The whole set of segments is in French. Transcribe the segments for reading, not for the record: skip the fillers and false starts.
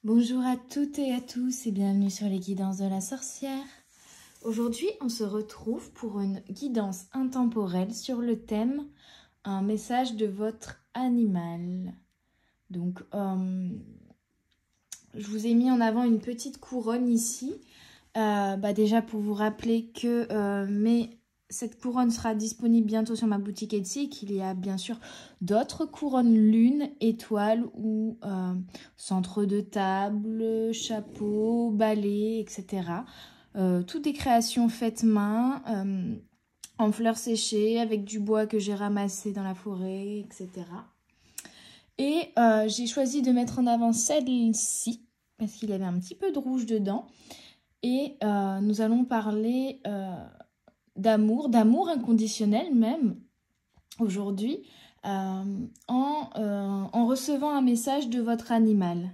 Bonjour à toutes et à tous et bienvenue sur les guidances de la sorcière. Aujourd'hui, on se retrouve pour une guidance intemporelle sur le thème « Un message de votre animal ». Donc, je vous ai mis en avant une petite couronne ici. Déjà pour vous rappeler que cette couronne sera disponible bientôt sur ma boutique Etsy, qu'il y a bien sûr d'autres couronnes lune, étoiles ou centre de table, chapeau, balai, etc. Toutes des créations faites main, en fleurs séchées, avec du bois que j'ai ramassé dans la forêt, etc. Et j'ai choisi de mettre en avant celle-ci, parce qu'il y avait un petit peu de rouge dedans. Et nous allons parler d'amour inconditionnel même, aujourd'hui, en recevant un message de votre animal.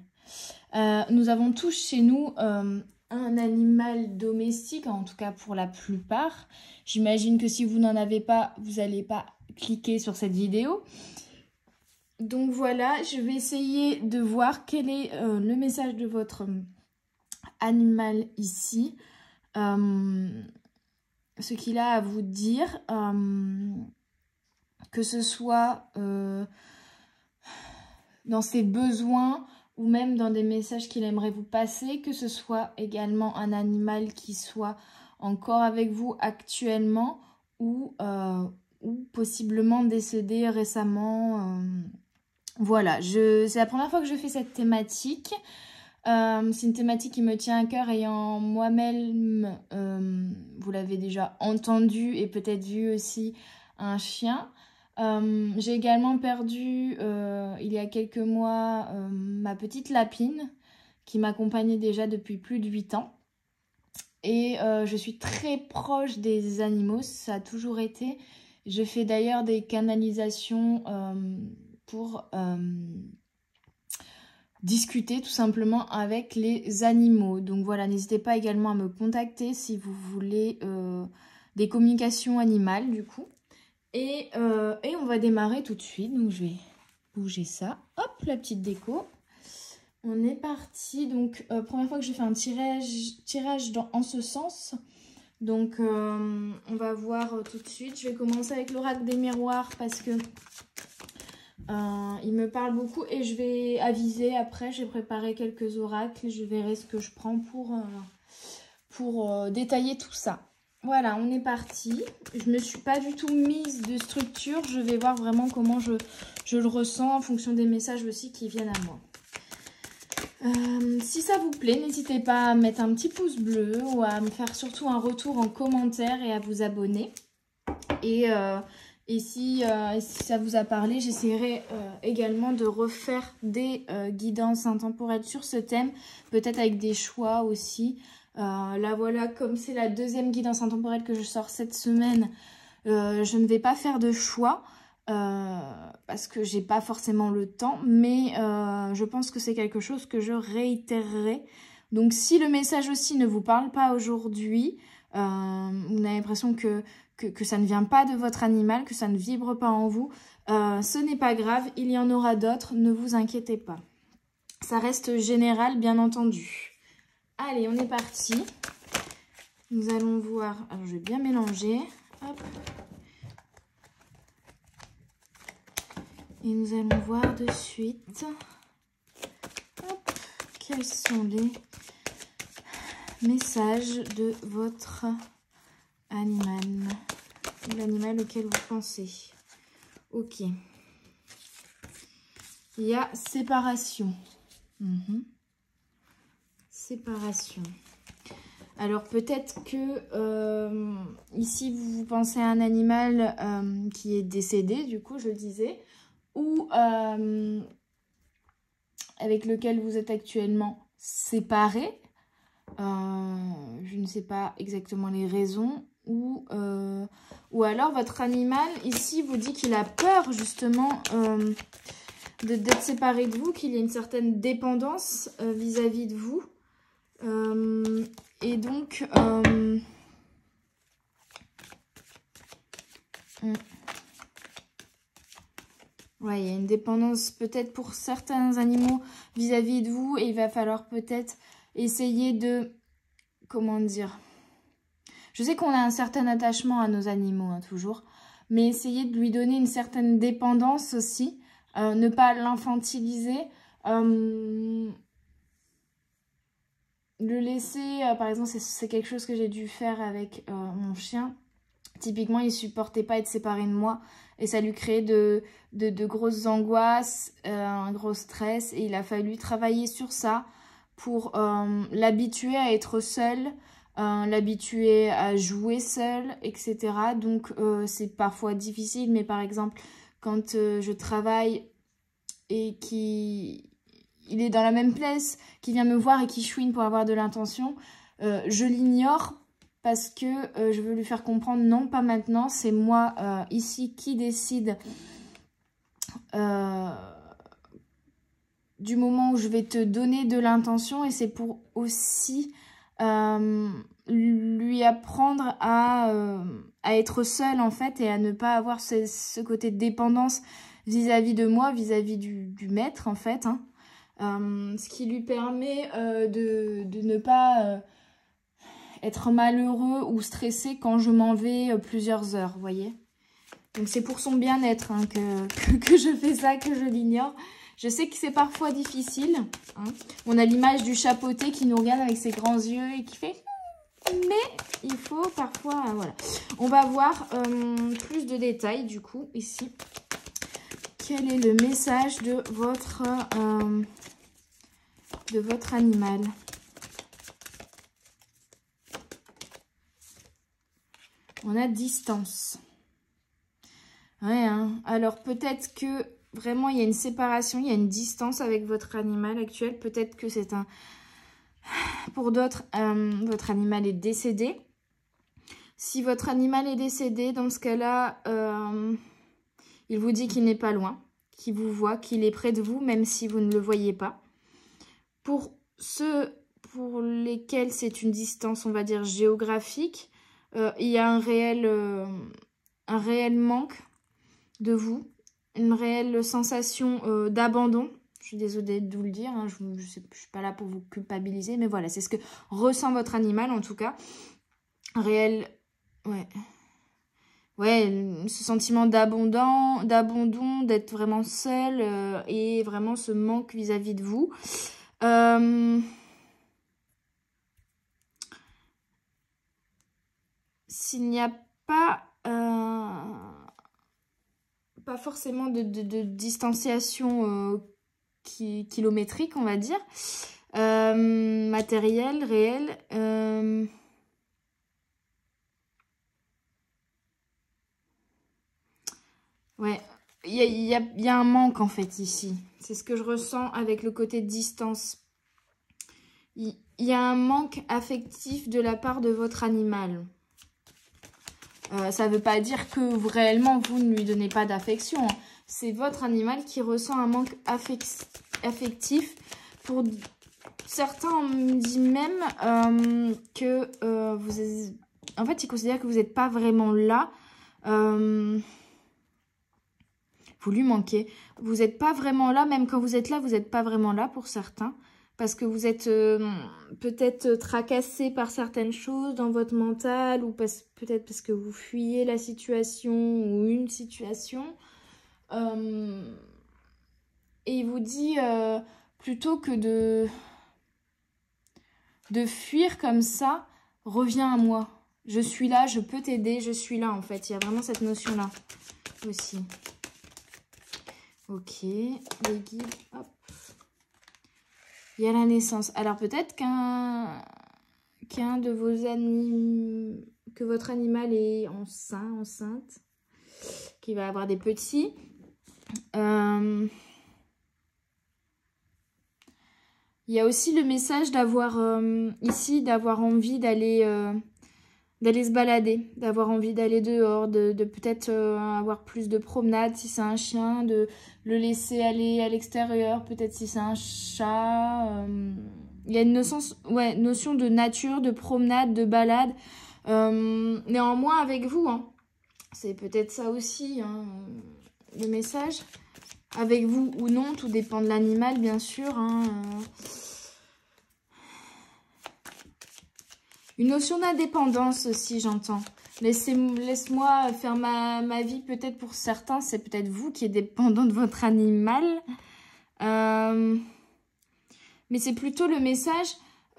Nous avons tous chez nous un animal domestique, en tout cas pour la plupart. J'imagine que si vous n'en avez pas, vous n'allez pas cliquer sur cette vidéo. Donc voilà, je vais essayer de voir quel est le message de votre animal ici. Ce qu'il a à vous dire, que ce soit dans ses besoins ou même dans des messages qu'il aimerait vous passer, que ce soit également un animal qui soit encore avec vous actuellement ou possiblement décédé récemment. Voilà, c'est la première fois que je fais cette thématique. C'est une thématique qui me tient à cœur, ayant moi-même, vous l'avez déjà entendu et peut-être vu aussi, un chien. J'ai également perdu il y a quelques mois ma petite lapine qui m'accompagnait déjà depuis plus de 8 ans. Et je suis très proche des animaux, ça a toujours été. Je fais d'ailleurs des canalisations pour discuter tout simplement avec les animaux. Donc voilà, n'hésitez pas également à me contacter si vous voulez des communications animales du coup. Et on va démarrer tout de suite. Donc je vais bouger ça. Hop, la petite déco. On est parti. Donc première fois que je fais un tirage en ce sens. Donc on va voir tout de suite. Je vais commencer avec l'oracle des miroirs parce que il me parle beaucoup et je vais aviser après. J'ai préparé quelques oracles. Je verrai ce que je prends pour détailler tout ça. Voilà, on est parti. Je ne me suis pas du tout mise de structure. Je vais voir vraiment comment je le ressens en fonction des messages aussi qui viennent à moi. Si ça vous plaît, n'hésitez pas à mettre un petit pouce bleu ou à me faire surtout un retour en commentaire et à vous abonner. Et si ça vous a parlé, j'essaierai également de refaire des guidances intemporelles sur ce thème, peut-être avec des choix aussi. Là voilà, comme c'est la deuxième guidance intemporelle que je sors cette semaine, je ne vais pas faire de choix parce que j'ai pas forcément le temps, mais je pense que c'est quelque chose que je réitérerai. Donc si le message aussi ne vous parle pas aujourd'hui, vous avez l'impression que ça ne vient pas de votre animal, que ça ne vibre pas en vous, ce n'est pas grave, il y en aura d'autres, ne vous inquiétez pas. Ça reste général, bien entendu. Allez, on est parti. Nous allons voir... Alors, je vais bien mélanger. Hop. Et nous allons voir de suite. Hop. Quels sont les messages de votre animal, l'animal auquel vous pensez. Ok. Il y a séparation. Séparation. Alors peut-être que ici vous pensez à un animal qui est décédé, du coup je le disais, ou avec lequel vous êtes actuellement séparé. Je ne sais pas exactement les raisons. Ou alors votre animal ici vous dit qu'il a peur justement d'être séparé de vous, qu'il y a une certaine dépendance vis-à-vis de vous. Et donc Ouais, il y a une dépendance peut-être pour certains animaux vis-à-vis de vous. Et il va falloir peut-être essayer de... Comment dire? Je sais qu'on a un certain attachement à nos animaux, hein, toujours. Mais essayer de lui donner une certaine dépendance aussi. Ne pas l'infantiliser. Le laisser, par exemple, c'est quelque chose que j'ai dû faire avec mon chien. Typiquement, il supportait pas être séparé de moi. Et ça lui créait de grosses angoisses, un gros stress. Et il a fallu travailler sur ça pour l'habituer à être seul, l'habituer à jouer seul, etc. Donc, c'est parfois difficile. Mais par exemple, quand je travaille et qu'il est dans la même place, qu'il vient me voir et qu'il chouine pour avoir de l'intention, je l'ignore parce que je veux lui faire comprendre, non, pas maintenant, c'est moi ici qui décide du moment où je vais te donner de l'intention, et c'est pour aussi lui apprendre à être seul en fait, et à ne pas avoir ce côté de dépendance vis-à-vis de moi, vis-à-vis du maître en fait, hein. Ce qui lui permet de ne pas être malheureux ou stressé quand je m'en vais plusieurs heures, vous voyez. Donc c'est pour son bien-être, hein, que je fais ça, que je l'ignore. Je sais que c'est parfois difficile, hein. On a l'image du chapeauté qui nous regarde avec ses grands yeux et qui fait... Mais il faut parfois... voilà. On va voir plus de détails du coup ici. Quel est le message de votre animal? On a distance. Ouais, hein. Alors peut-être que vraiment il y a une séparation, il y a une distance avec votre animal actuel. Peut-être que c'est un... Pour d'autres, votre animal est décédé. Si votre animal est décédé, dans ce cas-là, il vous dit qu'il n'est pas loin, qu'il vous voit, qu'il est près de vous, même si vous ne le voyez pas. Pour ceux pour lesquels c'est une distance, on va dire, géographique, il y a un réel manque de vous, une réelle sensation d'abandon. Je suis désolée de vous le dire, hein, je ne suis pas là pour vous culpabiliser, mais voilà, c'est ce que ressent votre animal en tout cas. Un réel... Ouais, ce sentiment d'abandon, d'être vraiment seul et vraiment ce manque vis-à-vis de vous. S'il n'y a pas forcément de distanciation kilométrique, on va dire, matériel, réel, ouais, il y a un manque en fait ici. C'est ce que je ressens avec le côté de distance. Il y a un manque affectif de la part de votre animal. Ça ne veut pas dire que réellement vous ne lui donnez pas d'affection, hein. C'est votre animal qui ressent un manque affectif. Pour certains, on me dit même que en fait, ils considèrent que vous n'êtes pas vraiment là. Vous lui manquez. Vous n'êtes pas vraiment là, même quand vous êtes là, vous n'êtes pas vraiment là pour certains. Parce que vous êtes peut-être tracassé par certaines choses dans votre mental, ou peut-être parce que vous fuyez la situation ou une situation. Et il vous dit, plutôt que de fuir comme ça, reviens à moi. Je suis là, je peux t'aider, je suis là en fait. Il y a vraiment cette notion-là aussi. Ok, les guides, hop. Il y a la naissance. Alors peut-être qu'un de vos animaux, que votre animal est enceinte, qu'il va avoir des petits. Il y a aussi le message d'avoir ici, d'avoir envie d'aller se balader, d'avoir envie d'aller dehors, de peut-être avoir plus de promenades si c'est un chien, de le laisser aller à l'extérieur, peut-être si c'est un chat. Il y a une notion de nature, de promenade, de balade, néanmoins avec vous, hein. C'est peut-être ça aussi, hein. le message. Avec vous ou non, tout dépend de l'animal, bien sûr. Hein. Une notion d'indépendance aussi, j'entends. Laisse-moi faire ma vie, peut-être pour certains. C'est peut-être vous qui êtes dépendant de votre animal. Mais c'est plutôt le message,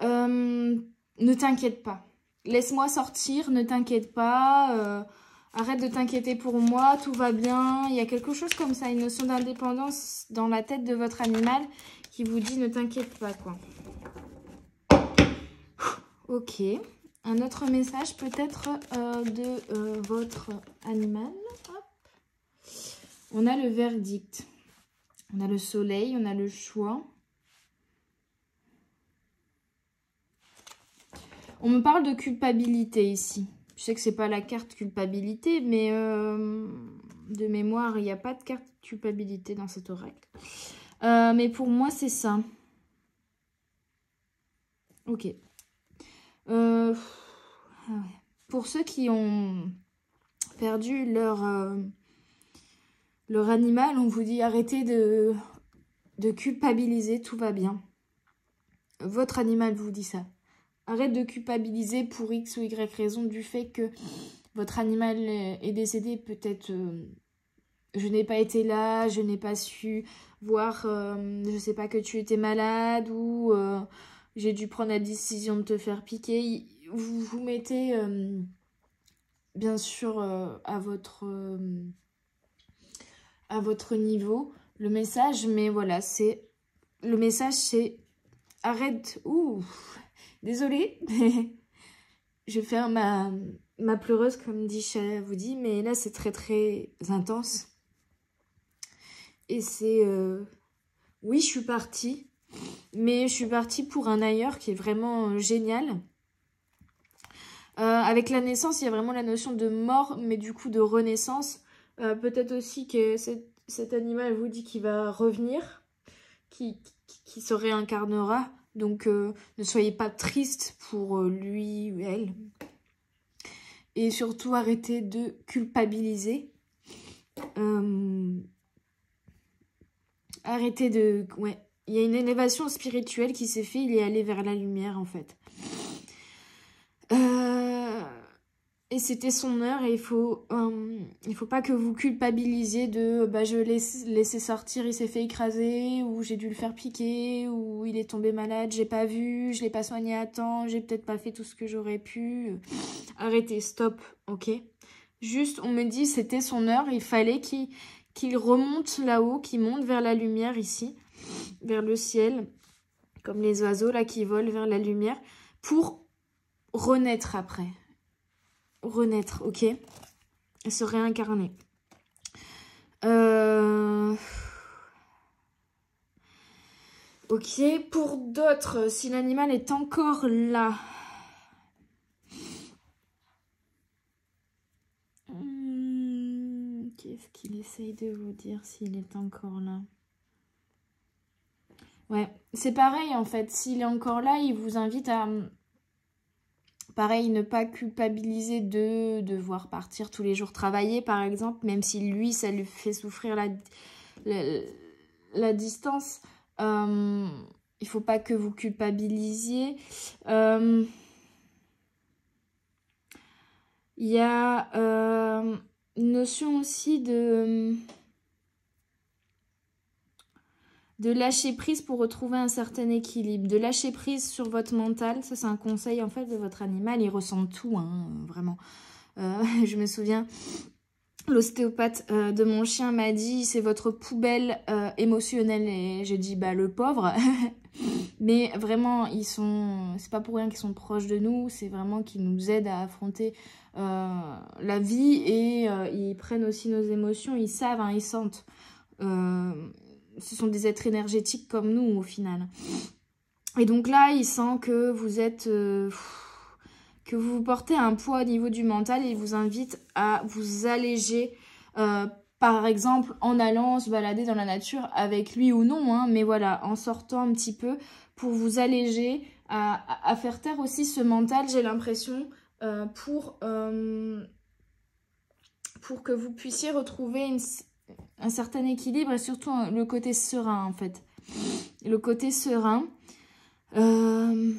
ne t'inquiète pas. Laisse-moi sortir, ne t'inquiète pas. Arrête de t'inquiéter pour moi, tout va bien. Il y a quelque chose comme ça, une notion d'indépendance dans la tête de votre animal qui vous dit ne t'inquiète pas, quoi. Ok. Un autre message peut-être de votre animal. Hop. On a le verdict. On a le soleil, on a le choix. On me parle de culpabilité ici. Je sais que c'est pas la carte culpabilité, mais de mémoire, il n'y a pas de carte culpabilité dans cet oracle. Mais pour moi, c'est ça. Ok. Ah ouais. Pour ceux qui ont perdu leur animal, on vous dit arrêtez de culpabiliser, tout va bien. Votre animal vous dit ça. Arrête de culpabiliser pour X ou Y raison du fait que votre animal est décédé. Peut-être je n'ai pas été là, je n'ai pas su voir, je sais pas, que tu étais malade ou j'ai dû prendre la décision de te faire piquer. Vous vous mettez bien sûr à votre niveau le message, mais voilà, le message c'est arrête. Ouh, désolée, je vais faire ma pleureuse comme Disha vous dit, mais là c'est très très intense. Et c'est oui, je suis partie, mais je suis partie pour un ailleurs qui est vraiment génial. Avec la naissance, il y a vraiment la notion de mort, mais du coup de renaissance. Peut-être aussi que cet animal vous dit qu'il va revenir, qui se réincarnera. Donc ne soyez pas triste pour lui ou elle. Et surtout arrêtez de culpabiliser. Arrêtez de... Ouais. Il y a une élévation spirituelle qui s'est faite, il est allé vers la lumière en fait. Et c'était son heure et il faut pas que vous culpabilisiez de je l'ai laissé sortir, il s'est fait écraser, ou j'ai dû le faire piquer, ou il est tombé malade, j'ai pas vu, je l'ai pas soigné à temps, j'ai peut-être pas fait tout ce que j'aurais pu. Arrêtez, stop, ok? Juste, on me dit c'était son heure, il fallait qu'il remonte là-haut, qu'il monte vers la lumière ici, vers le ciel, comme les oiseaux là qui volent vers la lumière, pour renaître après. Renaître, ok? Se réincarner. Ok, pour d'autres, si l'animal est encore là... Qu'est-ce qu'il essaye de vous dire s'il est encore là? Ouais, c'est pareil en fait. S'il est encore là, il vous invite à... Pareil, ne pas culpabiliser de devoir partir tous les jours travailler, par exemple, même si lui, ça lui fait souffrir la distance. Il faut pas que vous culpabilisiez. Il y a une notion aussi de lâcher prise pour retrouver un certain équilibre, de lâcher prise sur votre mental. Ça, c'est un conseil en fait de votre animal. Il ressent tout, hein, vraiment. Je me souviens, l'ostéopathe de mon chien m'a dit c'est votre poubelle émotionnelle, et j'ai dit le pauvre. Mais vraiment, c'est pas pour rien qu'ils sont proches de nous, c'est vraiment qu'ils nous aident à affronter la vie, et ils prennent aussi nos émotions, ils savent, hein, ils sentent. Ce sont des êtres énergétiques comme nous au final. Et donc là, il sent que vous êtes... que vous portez un poids au niveau du mental, et il vous invite à vous alléger, par exemple en allant se balader dans la nature avec lui ou non, hein, mais voilà, en sortant un petit peu pour vous alléger, à faire taire aussi ce mental, j'ai l'impression, pour que vous puissiez retrouver un certain équilibre et surtout le côté serein en fait. Le côté serein. Il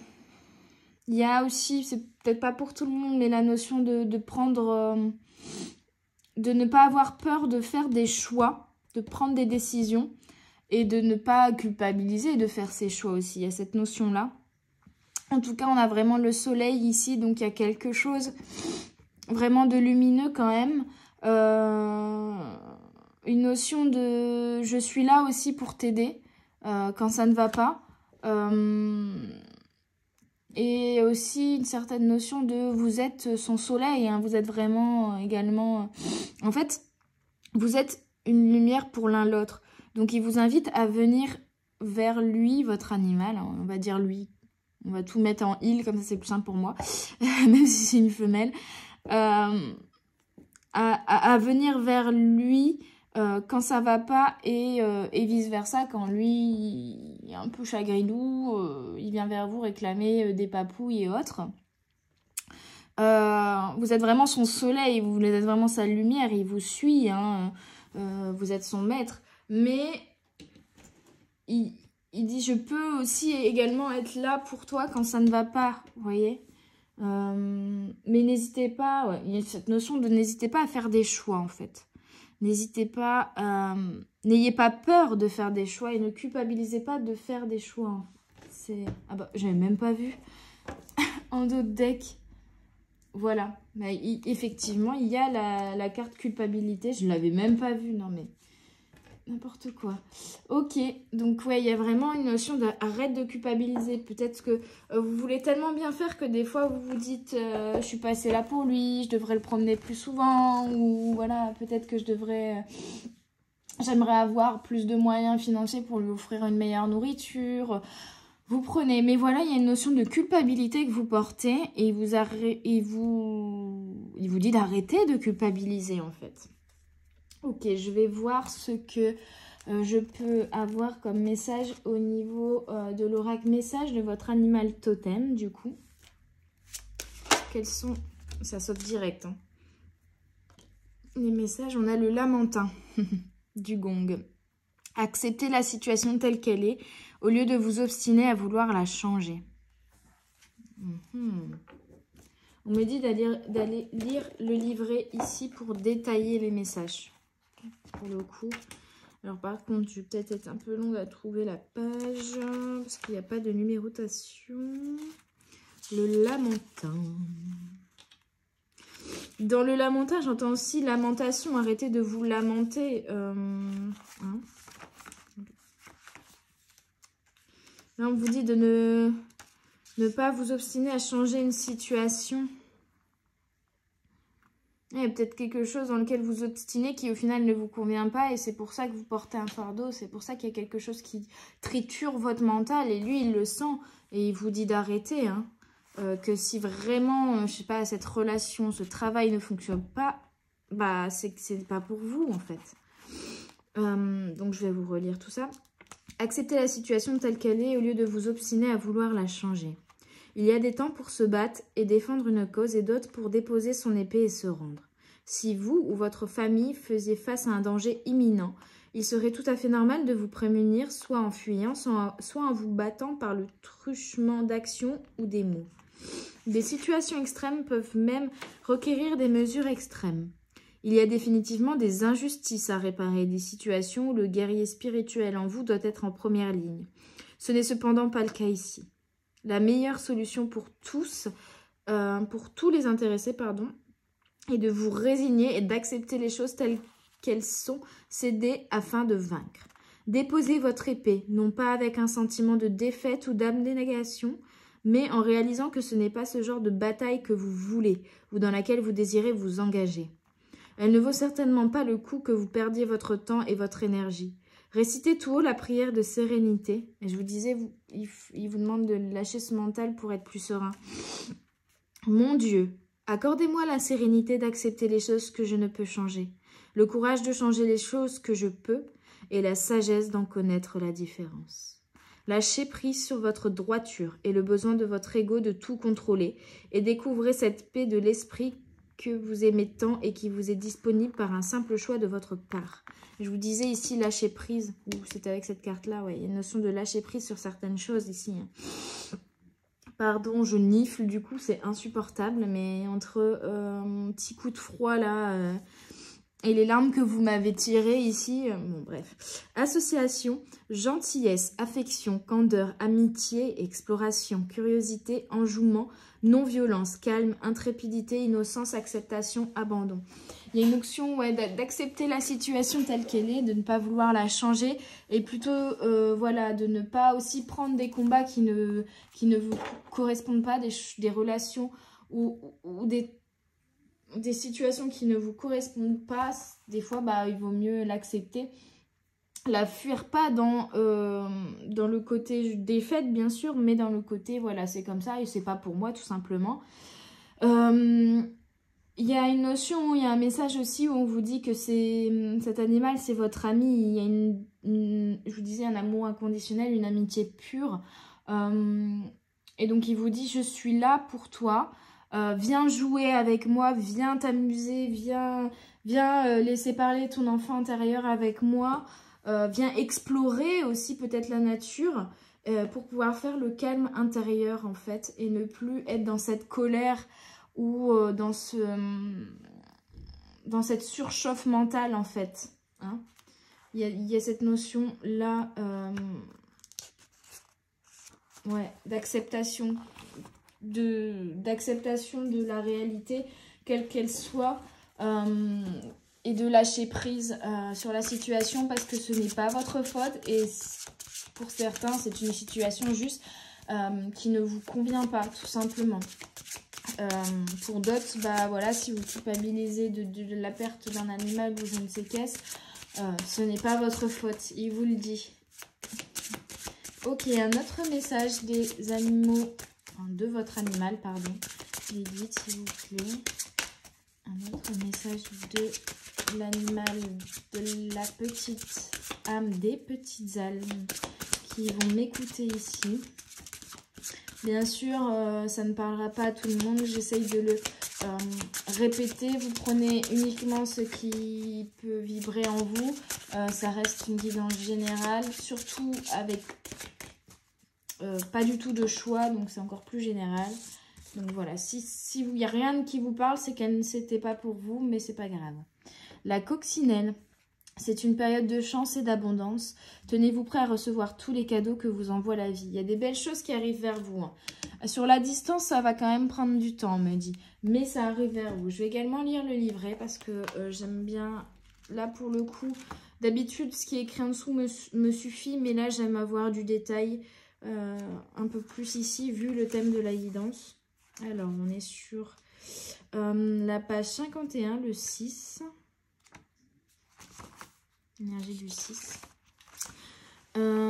y a aussi, c'est peut-être pas pour tout le monde, mais la notion de prendre... de ne pas avoir peur de faire des choix, de prendre des décisions et de ne pas culpabiliser de faire ses choix aussi. Il y a cette notion-là. En tout cas, on a vraiment le soleil ici, donc il y a quelque chose vraiment de lumineux quand même. Une notion de je suis là aussi pour t'aider quand ça ne va pas. Et aussi une certaine notion de vous êtes son soleil, hein, vous êtes vraiment également... En fait, vous êtes une lumière pour l'un l'autre. Donc il vous invite à venir vers lui, votre animal, hein, on va dire lui. On va tout mettre en il, comme ça c'est plus simple pour moi, même si c'est une femelle. À venir vers lui quand ça va pas et vice versa quand lui il est un peu chagrinou, il vient vers vous réclamer des papouilles et autres. Vous êtes vraiment son soleil, vous êtes vraiment sa lumière, il vous suit, hein, vous êtes son maître, mais il dit je peux aussi également être là pour toi quand ça ne va pas, vous voyez. Mais n'hésitez pas, ouais, il y a cette notion de n'hésitez pas à faire des choix en fait. N'hésitez pas, n'ayez pas peur de faire des choix et ne culpabilisez pas de faire des choix. C'est ah bah j'avais même pas vu en d'autres decks. Voilà, mais effectivement il y a la carte culpabilité, je ne l'avais même pas vue, non mais n'importe quoi. Ok, donc ouais, il y a vraiment une notion d'arrête de culpabiliser. Peut-être que vous voulez tellement bien faire que des fois vous vous dites je suis pas assez là pour lui, je devrais le promener plus souvent, ou voilà, peut-être que je devrais... j'aimerais avoir plus de moyens financiers pour lui offrir une meilleure nourriture. Vous prenez, mais voilà, il y a une notion de culpabilité que vous portez et il vous dit d'arrêter de culpabiliser en fait. Ok, je vais voir ce que je peux avoir comme message au niveau de l'oracle message de votre animal totem, du coup. Quels sont... ça saute direct. Hein. Les messages, on a le lamentin du gong. Acceptez la situation telle qu'elle est, au lieu de vous obstiner à vouloir la changer. On me dit d'aller lire le livret ici pour détailler les messages. Pour le coup. Alors par contre, je vais peut-être être un peu longue à trouver la page parce qu'il n'y a pas de numérotation. Le lamentin. Dans le lamentin, j'entends aussi lamentation. Arrêtez de vous lamenter. Hein. Là, on vous dit de ne pas vous obstiner à changer une situation. Il y a peut-être quelque chose dans lequel vous obstinez qui au final ne vous convient pas et c'est pour ça que vous portez un fardeau. C'est pour ça qu'il y a quelque chose qui triture votre mental et lui il le sent et il vous dit d'arrêter. Hein. Que si vraiment, je sais pas, cette relation, ce travail ne fonctionne pas, bah c'est que c'est pas pour vous en fait. Donc je vais vous relire tout ça. Acceptez la situation telle qu'elle est au lieu de vous obstiner à vouloir la changer. Il y a des temps pour se battre et défendre une cause et d'autres pour déposer son épée et se rendre. Si vous ou votre famille faisiez face à un danger imminent, il serait tout à fait normal de vous prémunir soit en fuyant, soit en vous battant par le truchement d'actions ou des mots. Des situations extrêmes peuvent même requérir des mesures extrêmes. Il y a définitivement des injustices à réparer, des situations où le guerrier spirituel en vous doit être en première ligne. Ce n'est cependant pas le cas ici. La meilleure solution pour tous les intéressés, est de vous résigner et d'accepter les choses telles qu'elles sont, céder afin de vaincre. Déposez votre épée, non pas avec un sentiment de défaite ou d'abnégation, mais en réalisant que ce n'est pas ce genre de bataille que vous voulez ou dans laquelle vous désirez vous engager. Elle ne vaut certainement pas le coup que vous perdiez votre temps et votre énergie. Récitez tout haut la prière de sérénité. Et je vous disais, il vous demande de lâcher ce mental pour être plus serein. Mon Dieu, accordez-moi la sérénité d'accepter les choses que je ne peux changer, le courage de changer les choses que je peux et la sagesse d'en connaître la différence. Lâchez prise sur votre droiture et le besoin de votre ego de tout contrôler et découvrez cette paix de l'esprit que vous aimez tant et qui vous est disponible par un simple choix de votre part. Je vous disais ici lâcher prise, ou c'est avec cette carte-là, ouais, il y a une notion de lâcher prise sur certaines choses ici. Pardon, je nifle, du coup c'est insupportable, mais entre mon petit coup de froid là et les larmes que vous m'avez tirées ici, bon bref. Association, gentillesse, affection, candeur, amitié, exploration, curiosité, enjouement, non-violence, calme, intrépidité, innocence, acceptation, abandon. Il y a une notion ouais, d'accepter la situation telle qu'elle est, de ne pas vouloir la changer et plutôt voilà, de ne pas aussi prendre des combats qui ne vous correspondent pas, des relations ou des situations qui ne vous correspondent pas. Des fois, bah, il vaut mieux l'accepter. La fuir pas dans le côté défaite, bien sûr, mais dans le côté, voilà, c'est comme ça et c'est pas pour moi, tout simplement. Il y a une notion, il y a un message aussi où on vous dit que cet animal, c'est votre ami. Il y a je vous disais, un amour inconditionnel, une amitié pure. Et donc, il vous dit, je suis là pour toi. Viens jouer avec moi, viens t'amuser, viens laisser parler ton enfant intérieur avec moi. Viens explorer aussi peut-être la nature pour pouvoir faire le calme intérieur, en fait, et ne plus être dans cette colère ou dans cette surchauffe mentale en fait. Hein. Il y a cette notion là ouais, d'acceptation de la réalité, quelle qu'elle soit, et de lâcher prise sur la situation parce que ce n'est pas votre faute et pour certains c'est une situation juste qui ne vous convient pas tout simplement. Pour d'autres, bah voilà, si vous culpabilisez de la perte d'un animal ou je ne sais qu'est-ce, ce n'est pas votre faute, il vous le dit. Ok, un autre message des animaux, enfin, de votre animal, pardon. Dites s'il vous plaît. Un autre message de l'animal, de la petite âme, des petites âmes qui vont m'écouter ici. Bien sûr, ça ne parlera pas à tout le monde. J'essaye de le répéter. Vous prenez uniquement ce qui peut vibrer en vous. Ça reste une guidance générale, surtout avec pas du tout de choix. Donc, c'est encore plus général. Donc, voilà. Si il n'y a rien qui vous parle, c'est qu'elle ne s'était pas pour vous, mais c'est pas grave. La coccinelle. C'est une période de chance et d'abondance. Tenez-vous prêt à recevoir tous les cadeaux que vous envoie la vie. Il y a des belles choses qui arrivent vers vous. Hein. Sur la distance, ça va quand même prendre du temps, on me dit. Mais ça arrive vers vous. Je vais également lire le livret parce que j'aime bien... Là, pour le coup, d'habitude, ce qui est écrit en dessous me suffit. Mais là, j'aime avoir du détail un peu plus ici, vu le thème de la guidance. Alors, on est sur la page 51, le 6... Énergie du 6.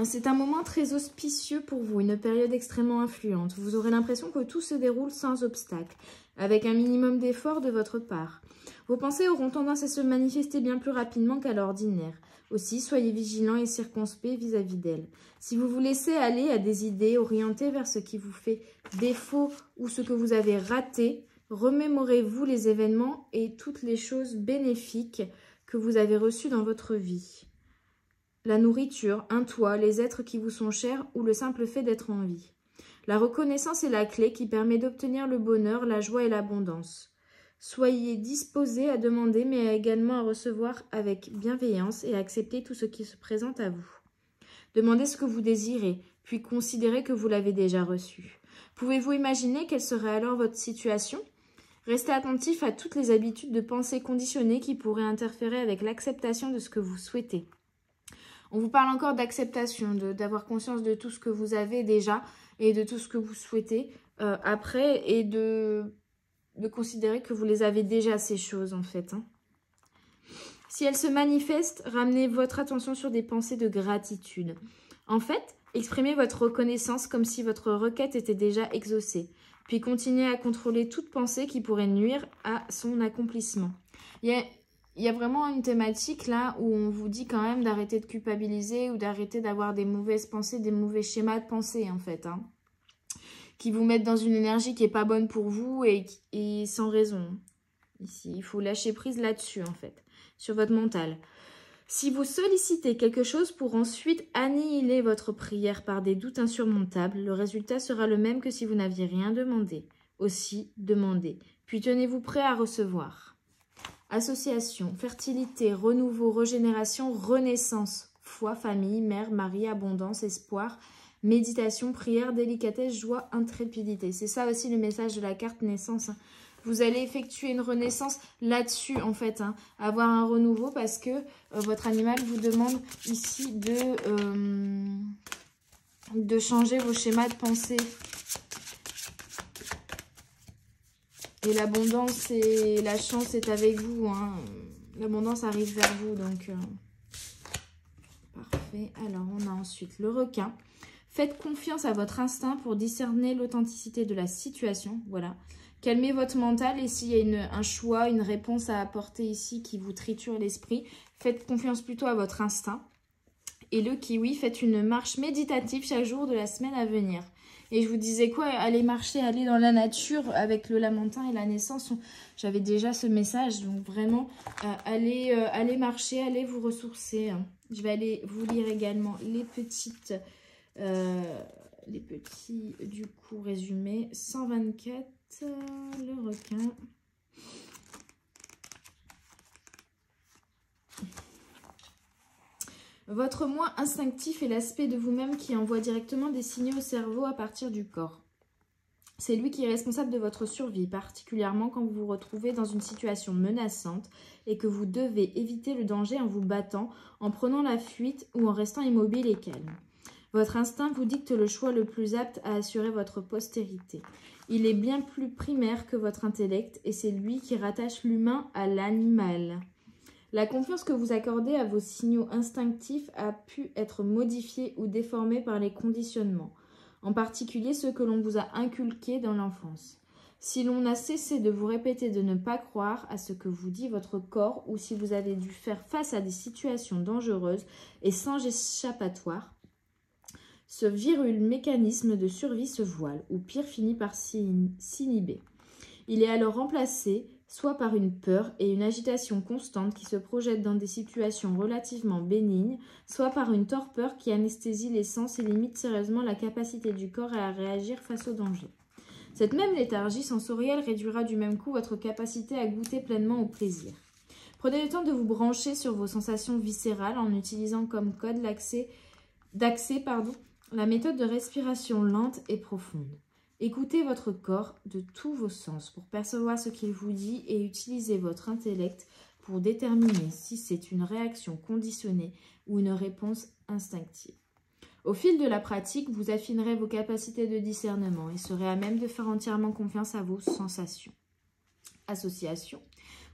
C'est un moment très auspicieux pour vous, une période extrêmement influente. Vous aurez l'impression que tout se déroule sans obstacle, avec un minimum d'effort de votre part. Vos pensées auront tendance à se manifester bien plus rapidement qu'à l'ordinaire. Aussi, soyez vigilants et circonspects vis-à-vis d'elles. Si vous vous laissez aller à des idées orientées vers ce qui vous fait défaut ou ce que vous avez raté, remémorez-vous les événements et toutes les choses bénéfiques que vous avez reçu dans votre vie. La nourriture, un toit, les êtres qui vous sont chers ou le simple fait d'être en vie. La reconnaissance est la clé qui permet d'obtenir le bonheur, la joie et l'abondance. Soyez disposés à demander mais également à recevoir avec bienveillance et à accepter tout ce qui se présente à vous. Demandez ce que vous désirez, puis considérez que vous l'avez déjà reçu. Pouvez-vous imaginer quelle serait alors votre situation ? Restez attentif à toutes les habitudes de pensée conditionnées qui pourraient interférer avec l'acceptation de ce que vous souhaitez. On vous parle encore d'acceptation, d'avoir conscience de tout ce que vous avez déjà et de tout ce que vous souhaitez après et de considérer que vous les avez déjà ces choses en fait. Hein. Si elles se manifestent, ramenez votre attention sur des pensées de gratitude. En fait, exprimez votre reconnaissance comme si votre requête était déjà exaucée. Puis continuez à contrôler toute pensée qui pourrait nuire à son accomplissement. Il y a vraiment une thématique là où on vous dit quand même d'arrêter de culpabiliser ou d'arrêter d'avoir des mauvaises pensées, des mauvais schémas de pensée en fait. Hein, qui vous mettent dans une énergie qui n'est pas bonne pour vous et sans raison. ici. Il faut lâcher prise là-dessus, en fait, sur votre mental. Si vous sollicitez quelque chose pour ensuite annihiler votre prière par des doutes insurmontables, le résultat sera le même que si vous n'aviez rien demandé. Aussi, demandez, puis tenez-vous prêt à recevoir. Association, fertilité, renouveau, régénération, renaissance, foi, famille, mère, mari, abondance, espoir, méditation, prière, délicatesse, joie, intrépidité. C'est ça aussi le message de la carte naissance. Vous allez effectuer une renaissance là-dessus, en fait, avoir un renouveau parce que votre animal vous demande ici de changer vos schémas de pensée. Et l'abondance et la chance est avec vous. L'abondance arrive vers vous, donc parfait. Alors, on a ensuite le requin. Faites confiance à votre instinct pour discerner l'authenticité de la situation. Voilà. Calmez votre mental et s'il y a un choix, une réponse à apporter ici qui vous triture l'esprit, faites confiance plutôt à votre instinct. Et le kiwi, faites une marche méditative chaque jour de la semaine à venir. Et je vous disais quoi? Allez marcher, allez dans la nature avec le lamentin et la naissance. J'avais déjà ce message, donc vraiment, allez marcher, allez vous ressourcer. Je vais aller vous lire également les petits, du coup, résumés. 124, le requin. Votre moi instinctif est l'aspect de vous-même qui envoie directement des signaux au cerveau à partir du corps. C'est lui qui est responsable de votre survie, particulièrement quand vous vous retrouvez dans une situation menaçante et que vous devez éviter le danger en vous battant, en prenant la fuite ou en restant immobile et calme. Votre instinct vous dicte le choix le plus apte à assurer votre postérité. Il est bien plus primaire que votre intellect et c'est lui qui rattache l'humain à l'animal. La confiance que vous accordez à vos signaux instinctifs a pu être modifiée ou déformée par les conditionnements, en particulier ceux que l'on vous a inculqués dans l'enfance. Si l'on a cessé de vous répéter de ne pas croire à ce que vous dit votre corps ou si vous avez dû faire face à des situations dangereuses et sans échappatoire, ce virule mécanisme de survie se voile, ou pire finit par s'inhiber. Il est alors remplacé soit par une peur et une agitation constante qui se projettent dans des situations relativement bénignes, soit par une torpeur qui anesthésie les sens et limite sérieusement la capacité du corps à réagir face au danger. Cette même léthargie sensorielle réduira du même coup votre capacité à goûter pleinement au plaisir. Prenez le temps de vous brancher sur vos sensations viscérales en utilisant comme code d'accès la méthode de respiration lente et profonde. Écoutez votre corps de tous vos sens pour percevoir ce qu'il vous dit et utilisez votre intellect pour déterminer si c'est une réaction conditionnée ou une réponse instinctive. Au fil de la pratique, vous affinerez vos capacités de discernement et serez à même de faire entièrement confiance à vos sensations. Association.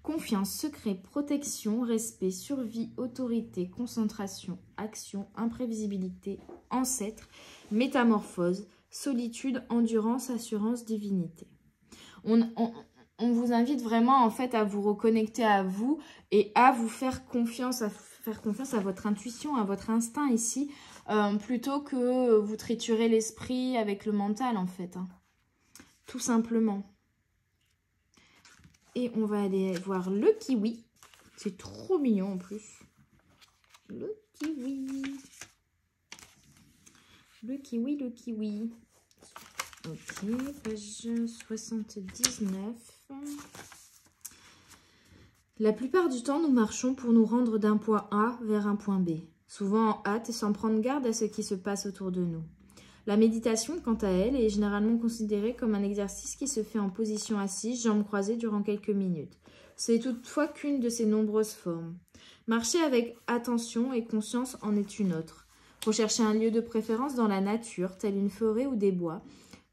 Confiance, secret, protection, respect, survie, autorité, concentration, action, imprévisibilité, ancêtre, métamorphose, solitude, endurance, assurance, divinité. On vous invite vraiment en fait à vous reconnecter à vous et à vous faire confiance, à votre intuition, à votre instinct ici, plutôt que vous triturer l'esprit avec le mental en fait. Tout simplement. Et on va aller voir le kiwi. C'est trop mignon en plus. Le kiwi. Le kiwi, le kiwi. Ok, page 79. La plupart du temps, nous marchons pour nous rendre d'un point A vers un point B. Souvent en hâte, sans prendre garde à ce qui se passe autour de nous. La méditation, quant à elle, est généralement considérée comme un exercice qui se fait en position assise, jambes croisées durant quelques minutes. C'est toutefois qu'une de ses nombreuses formes. Marcher avec attention et conscience en est une autre. Recherchez un lieu de préférence dans la nature, tel une forêt ou des bois,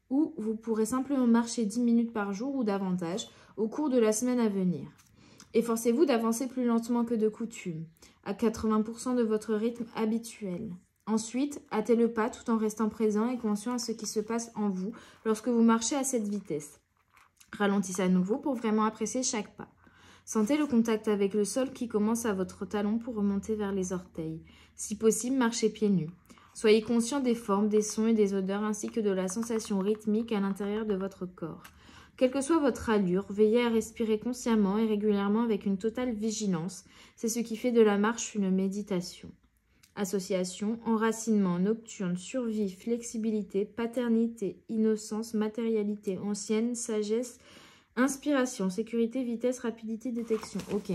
où vous pourrez simplement marcher 10 minutes par jour ou davantage au cours de la semaine à venir. Efforcez-vous d'avancer plus lentement que de coutume, à 80% de votre rythme habituel. Ensuite, hâtez le pas tout en restant présent et conscient à ce qui se passe en vous lorsque vous marchez à cette vitesse. Ralentissez à nouveau pour vraiment apprécier chaque pas. Sentez le contact avec le sol qui commence à votre talon pour remonter vers les orteils. Si possible, marchez pieds nus. Soyez conscient des formes, des sons et des odeurs ainsi que de la sensation rythmique à l'intérieur de votre corps. Quelle que soit votre allure, veillez à respirer consciemment et régulièrement avec une totale vigilance. C'est ce qui fait de la marche une méditation. Association, enracinement, nocturne, survie, flexibilité, paternité, innocence, matérialité, ancienne, sagesse, inspiration, sécurité, vitesse, rapidité, détection. Ok.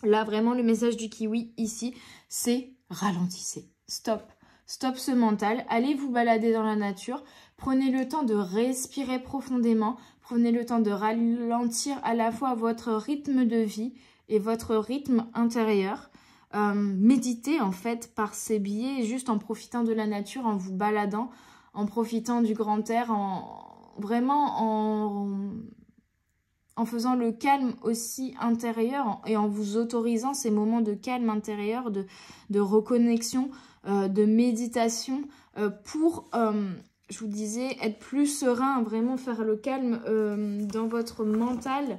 Là, vraiment, le message du kiwi ici, c'est ralentissez. Stop. Stop ce mental. Allez vous balader dans la nature. Prenez le temps de respirer profondément. Prenez le temps de ralentir à la fois votre rythme de vie et votre rythme intérieur. Méditez en fait par ces biais, juste en profitant de la nature, en vous baladant, en profitant du grand air, vraiment en faisant le calme aussi intérieur et en vous autorisant ces moments de calme intérieur, de reconnexion, de méditation pour, je vous disais, être plus serein, vraiment faire le calme dans votre mental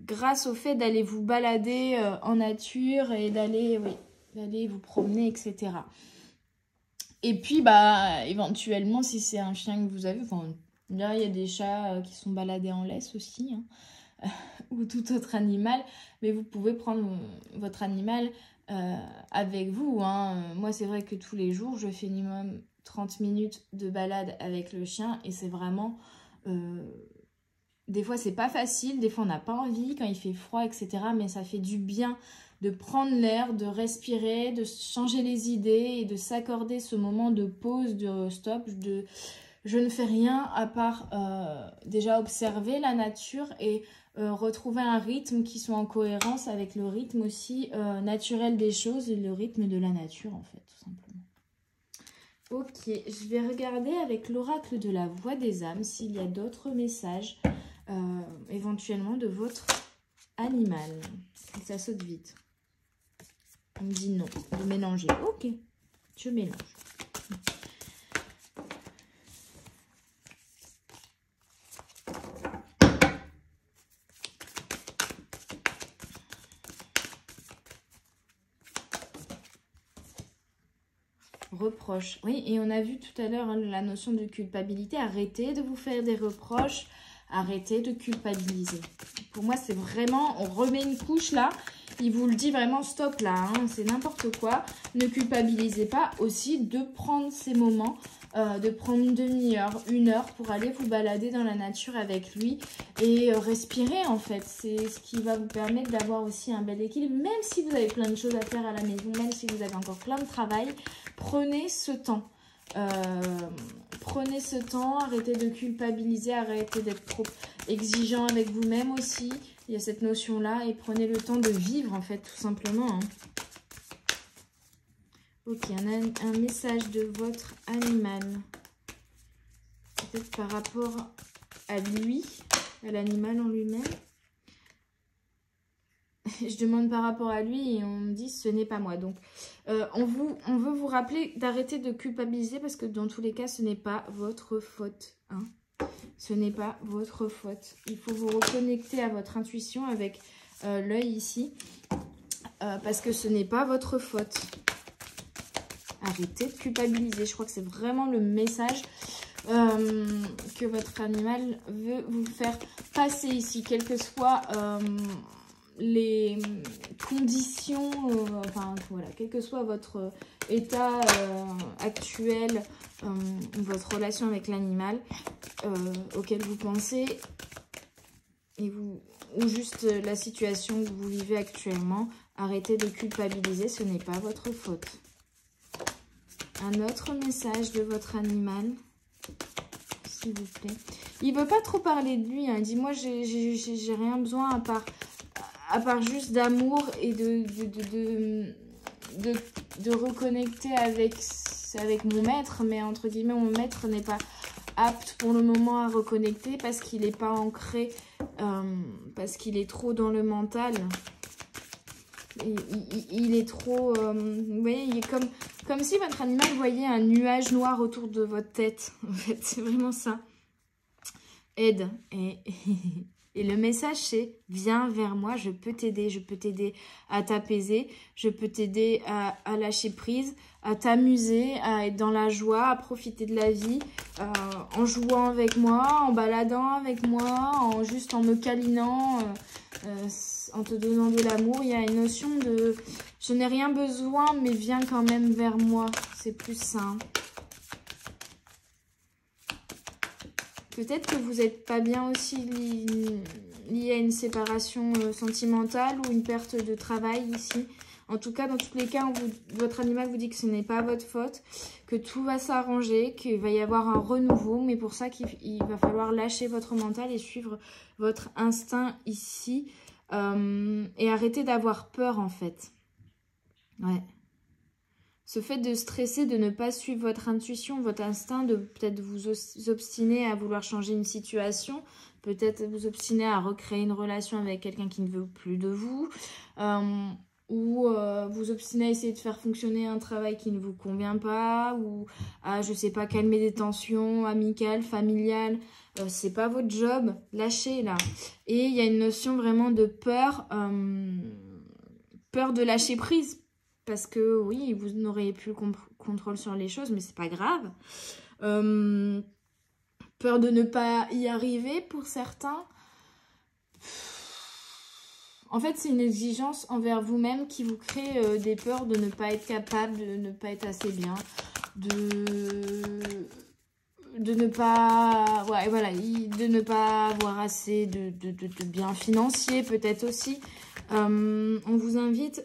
grâce au fait d'aller vous balader en nature et d'aller vous promener, etc. Et puis, bah, éventuellement, si c'est un chien que vous avez, enfin, là, il y a des chats qui sont baladés en laisse aussi, hein, ou tout autre animal, mais vous pouvez prendre votre animal avec vous, hein. Moi, c'est vrai que tous les jours, je fais minimum 30 minutes de balade avec le chien et c'est vraiment... des fois, c'est pas facile, des fois, on n'a pas envie quand il fait froid, etc. Mais ça fait du bien de prendre l'air, de respirer, de changer les idées et de s'accorder ce moment de pause, de stop, je ne fais rien à part déjà observer la nature et retrouver un rythme qui soit en cohérence avec le rythme aussi naturel des choses et le rythme de la nature, en fait, tout simplement. Ok, je vais regarder avec l'oracle de la voix des âmes s'il y a d'autres messages éventuellement de votre animal. Ça saute vite. On me dit non, de mélanger. Ok, je mélange. Reproche. Oui, et on a vu tout à l'heure hein, la notion de culpabilité. Arrêtez de vous faire des reproches. Arrêtez de culpabiliser. Pour moi, c'est vraiment... On remet une couche là. Il vous le dit vraiment stop là. Hein, c'est n'importe quoi. Ne culpabilisez pas. Aussi de prendre ces moments, de prendre une demi-heure, 1 heure pour aller vous balader dans la nature avec lui et respirer en fait. C'est ce qui va vous permettre d'avoir aussi un bel équilibre. Même si vous avez plein de choses à faire à la maison, même si vous avez encore plein de travail, prenez ce temps. Prenez ce temps, arrêtez de culpabiliser, arrêtez d'être trop exigeant avec vous-même aussi. Il y a cette notion-là et prenez le temps de vivre en fait, tout simplement. Hein. Ok, un message de votre animal. Peut-être par rapport à lui, à l'animal en lui-même. Je demande par rapport à lui et on me dit ce n'est pas moi. Donc, on veut vous rappeler d'arrêter de culpabiliser parce que dans tous les cas, ce n'est pas votre faute. Hein. Ce n'est pas votre faute. Il faut vous reconnecter à votre intuition avec l'œil ici parce que ce n'est pas votre faute. Arrêtez de culpabiliser. Je crois que c'est vraiment le message que votre animal veut vous faire passer ici, quel que soit... les conditions, enfin voilà, quel que soit votre état actuel, votre relation avec l'animal auquel vous pensez, et ou juste la situation que vous vivez actuellement, arrêtez de culpabiliser, ce n'est pas votre faute. Un autre message de votre animal, s'il vous plaît. Il ne veut pas trop parler de lui, hein. Il dit, moi j'ai rien besoin à part juste d'amour et de reconnecter avec mon maître. Mais entre guillemets, mon maître n'est pas apte pour le moment à reconnecter parce qu'il n'est pas ancré, parce qu'il est trop dans le mental. Il est trop... vous voyez, il est comme si votre animal voyait un nuage noir autour de votre tête. En fait, c'est vraiment ça. Aide. Et le message, c'est « Viens vers moi, je peux t'aider à t'apaiser, je peux t'aider à lâcher prise, à t'amuser, à être dans la joie, à profiter de la vie, en jouant avec moi, en baladant avec moi, juste en me câlinant, en te donnant de l'amour. » Il y a une notion de « Je n'ai rien besoin, mais viens quand même vers moi. » C'est plus sain. Peut-être que vous n'êtes pas bien aussi lié à une séparation sentimentale ou une perte de travail ici. En tout cas, dans tous les cas, votre animal vous dit que ce n'est pas votre faute, que tout va s'arranger, qu'il va y avoir un renouveau, mais pour ça qu'il va falloir lâcher votre mental et suivre votre instinct ici et arrêter d'avoir peur en fait. Ouais. Ce fait de stresser, de ne pas suivre votre intuition, votre instinct, de peut-être vous obstiner à vouloir changer une situation, peut-être vous obstiner à recréer une relation avec quelqu'un qui ne veut plus de vous, ou vous obstiner à essayer de faire fonctionner un travail qui ne vous convient pas, ou à, je sais pas, calmer des tensions amicales, familiales. C'est pas votre job, lâchez là. Et il y a une notion vraiment de peur, peur de lâcher prise. Parce que oui, vous n'auriez plus le contrôle sur les choses, mais c'est pas grave. Peur de ne pas y arriver pour certains. En fait, c'est une exigence envers vous-même qui vous crée des peurs de ne pas être capable, de ne pas être assez bien, de ne pas, ouais, voilà, de ne pas avoir assez de biens financiers peut-être aussi. On vous invite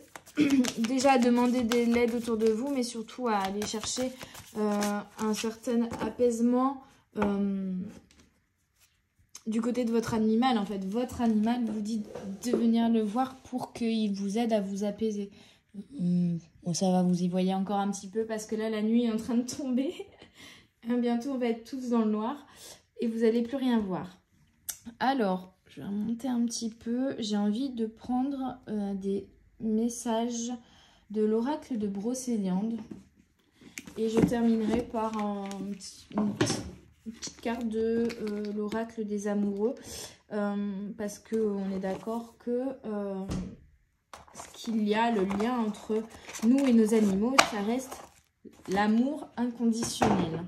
déjà à demander de l'aide autour de vous, mais surtout à aller chercher un certain apaisement du côté de votre animal. En fait, votre animal vous dit de venir le voir pour qu'il vous aide à vous apaiser. Bon, ça va, vous y voyez encore un petit peu parce que là, la nuit est en train de tomber. Bientôt, on va être tous dans le noir et vous n'allez plus rien voir. Alors, je vais remonter un petit peu. J'ai envie de prendre des messages de l'oracle de Brocéliande. Et je terminerai par une petite carte de l'oracle des amoureux. Parce qu'on est d'accord que ce qu'il y a, le lien entre nous et nos animaux, ça reste l'amour inconditionnel.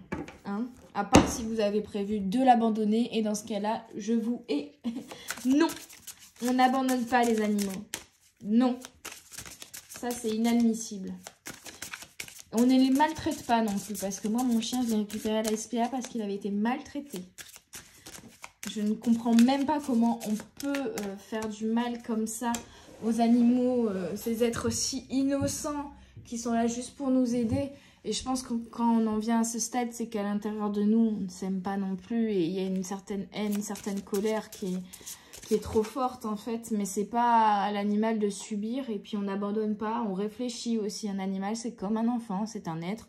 Hein, à part si vous avez prévu de l'abandonner. Et dans ce cas-là, je vous hais. Non, on n'abandonne pas les animaux. Non. Ça, c'est inadmissible. On ne les maltraite pas non plus. Parce que moi, mon chien, je l'ai récupéré à la SPA parce qu'il avait été maltraité. Je ne comprends même pas comment on peut faire du mal comme ça aux animaux. Ces êtres si innocents qui sont là juste pour nous aider. Et je pense que quand on en vient à ce stade, c'est qu'à l'intérieur de nous, on ne s'aime pas non plus. Et il y a une certaine haine, une certaine colère qui est trop forte en fait. Mais c'est pas à l'animal de subir. Et puis on n'abandonne pas, on réfléchit aussi. Un animal, c'est comme un enfant, c'est un être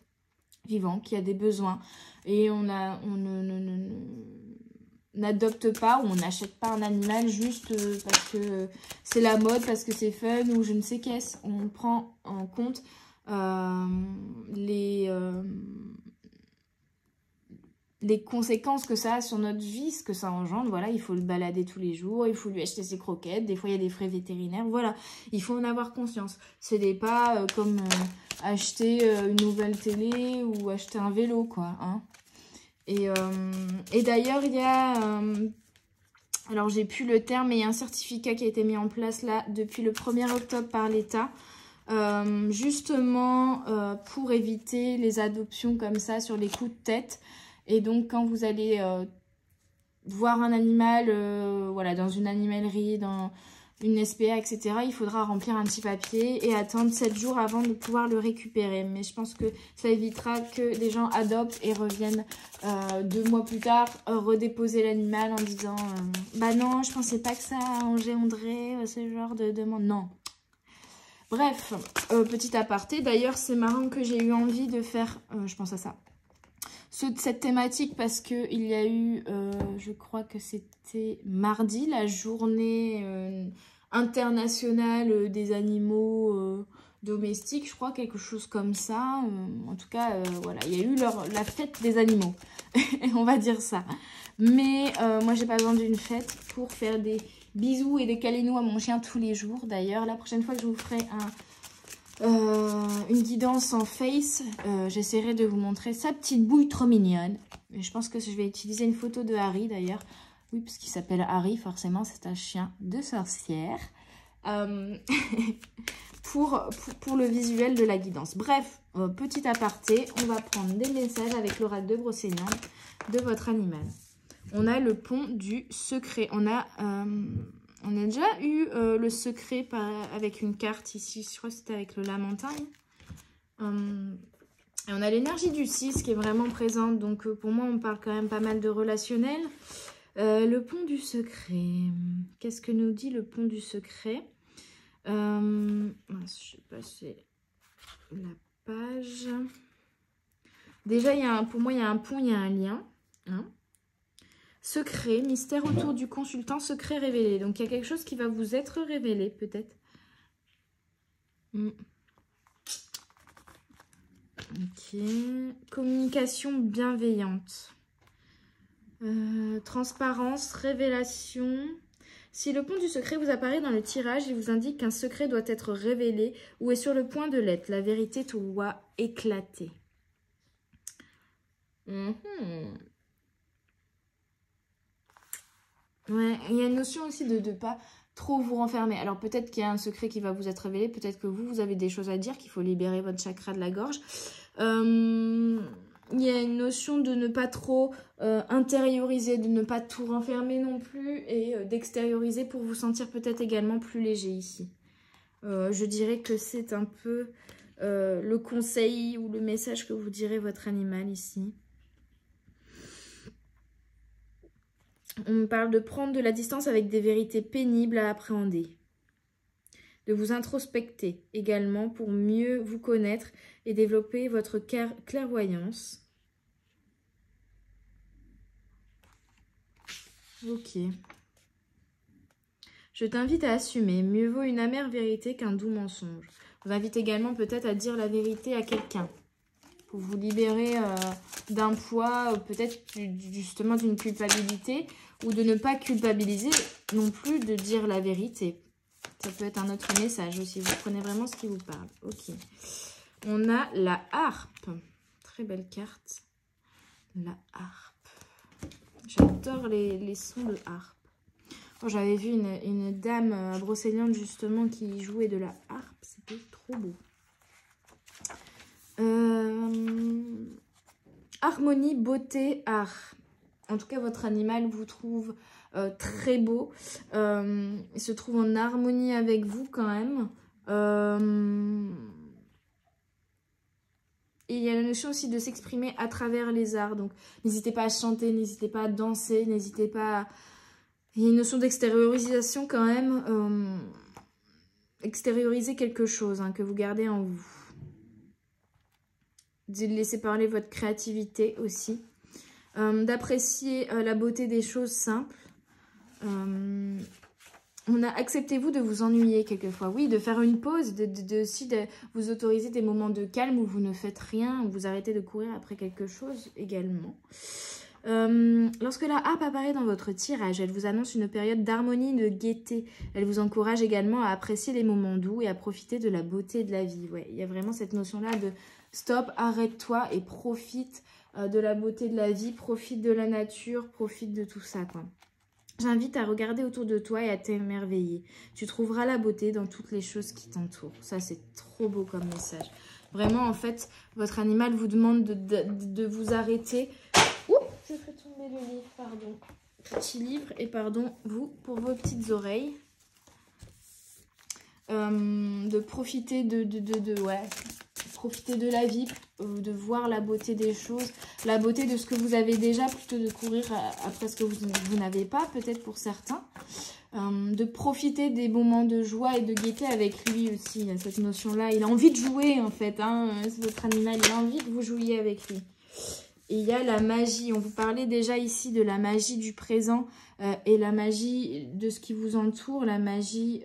vivant qui a des besoins. Et on n'adopte pas ou on n'achète pas un animal juste parce que c'est la mode, parce que c'est fun ou je ne sais qu'est-ce. On prend en compte les conséquences que ça a sur notre vie, ce que ça engendre. Voilà, il faut le balader tous les jours, il faut lui acheter ses croquettes, des fois il y a des frais vétérinaires, voilà, il faut en avoir conscience. Ce n'est pas comme acheter une nouvelle télé ou acheter un vélo, quoi. Hein. Et d'ailleurs, il y a... alors, j'ai plus le terme, mais il y a un certificat qui a été mis en place là depuis le 1er octobre par l'État. Justement pour éviter les adoptions comme ça sur les coups de tête. Et donc quand vous allez voir un animal voilà, dans une animalerie, dans une SPA, etc., il faudra remplir un petit papier et attendre 7 jours avant de pouvoir le récupérer. Mais je pense que ça évitera que des gens adoptent et reviennent 2 mois plus tard redéposer l'animal en disant bah non, je pensais pas que ça engendrait ce genre de demande. Non. Bref, petit aparté. D'ailleurs, c'est marrant que j'ai eu envie de faire, je pense à ça, cette thématique parce qu'il y a eu, je crois que c'était mardi, la journée internationale des animaux domestique, je crois, quelque chose comme ça. En tout cas, voilà, il y a eu la fête des animaux, on va dire ça. Mais moi, j'ai pas besoin d'une fête pour faire des bisous et des câlinous à mon chien tous les jours. D'ailleurs, la prochaine fois que je vous ferai une guidance en face, j'essaierai de vous montrer sa petite bouille trop mignonne. Et je pense que je vais utiliser une photo de Harry d'ailleurs. Oui, parce qu'il s'appelle Harry, forcément, c'est un chien de sorcière. Pour le visuel de la guidance. Bref, petit aparté, on va prendre des messages avec l'oracle de Brocéliande de votre animal. On a le pont du secret. On a déjà eu le secret avec une carte ici. Je crois que c'était avec le lamentin. Et on a l'énergie du 6 qui est vraiment présente. Donc pour moi, on parle quand même pas mal de relationnel. Le pont du secret. Qu'est-ce que nous dit le pont du secret? Je vais passer la page. Déjà, pour moi, il y a un pont, il y a un lien. Hein. Secret, mystère autour du consultant, secret révélé. Donc, il y a quelque chose qui va vous être révélé, peut-être. Ok. Communication bienveillante. Transparence, révélation. Si le pont du secret vous apparaît dans le tirage, il vous indique qu'un secret doit être révélé ou est sur le point de l'être. La vérité doit éclater. Ouais, il y a une notion aussi de ne pas trop vous renfermer. Alors peut-être qu'il y a un secret qui va vous être révélé, peut-être que vous avez des choses à dire, qu'il faut libérer votre chakra de la gorge. Il y a une notion de ne pas trop intérioriser, de ne pas tout renfermer non plus et d'extérioriser pour vous sentir peut-être également plus léger ici. Je dirais que c'est un peu le conseil ou le message que vous direz votre animal ici. On me parle de prendre de la distance avec des vérités pénibles à appréhender. De vous introspecter également pour mieux vous connaître et développer votre clairvoyance. Ok. Je t'invite à assumer. Mieux vaut une amère vérité qu'un doux mensonge. Je vous invite également peut-être à dire la vérité à quelqu'un. Pour vous libérer d'un poids, peut-être justement d'une culpabilité. Ou de ne pas culpabiliser non plus de dire la vérité. Ça peut être un autre message aussi. Vous prenez vraiment ce qui vous parle. Ok. On a la harpe. Très belle carte. La harpe. J'adore les sons de harpe. Oh, j'avais vu une dame à Brocéliande justement qui jouait de la harpe. C'était trop beau. Harmonie, beauté, art. En tout cas, votre animal vous trouve très beau. Il se trouve en harmonie avec vous quand même. Et il y a la notion aussi de s'exprimer à travers les arts. Donc, n'hésitez pas à chanter, n'hésitez pas à danser, n'hésitez pas à... Il y a une notion d'extériorisation quand même. Extérioriser quelque chose que vous gardez en vous. De laisser parler votre créativité aussi. D'apprécier la beauté des choses simples. On a acceptez-vous de vous ennuyer quelquefois. Oui, de faire une pause, aussi de vous autoriser des moments de calme où vous ne faites rien, où vous arrêtez de courir après quelque chose également. Lorsque la harpe apparaît dans votre tirage, elle vous annonce une période d'harmonie, de gaieté. Elle vous encourage également à apprécier les moments doux et à profiter de la beauté de la vie. Ouais, il y a vraiment cette notion-là de stop, arrête-toi et profite de la beauté de la vie, profite de la nature, profite de tout ça, quoi. J'invite à regarder autour de toi et à t'émerveiller. Tu trouveras la beauté dans toutes les choses qui t'entourent. Ça, c'est trop beau comme message. Vraiment, en fait, votre animal vous demande de vous arrêter. Ouh, je fais tomber le livre, pardon. Petit livre, et pardon, vous, pour vos petites oreilles. De profiter profiter de la vie, de voir la beauté des choses, la beauté de ce que vous avez déjà, plutôt de courir après ce que vous n'avez pas, peut-être pour certains. De profiter des moments de joie et de gaieté avec lui aussi. Il y a cette notion-là. Il a envie de jouer, en fait. C'est votre animal, il a envie que vous jouiez avec lui. Et il y a la magie. On vous parlait déjà ici de la magie du présent et la magie de ce qui vous entoure, la magie...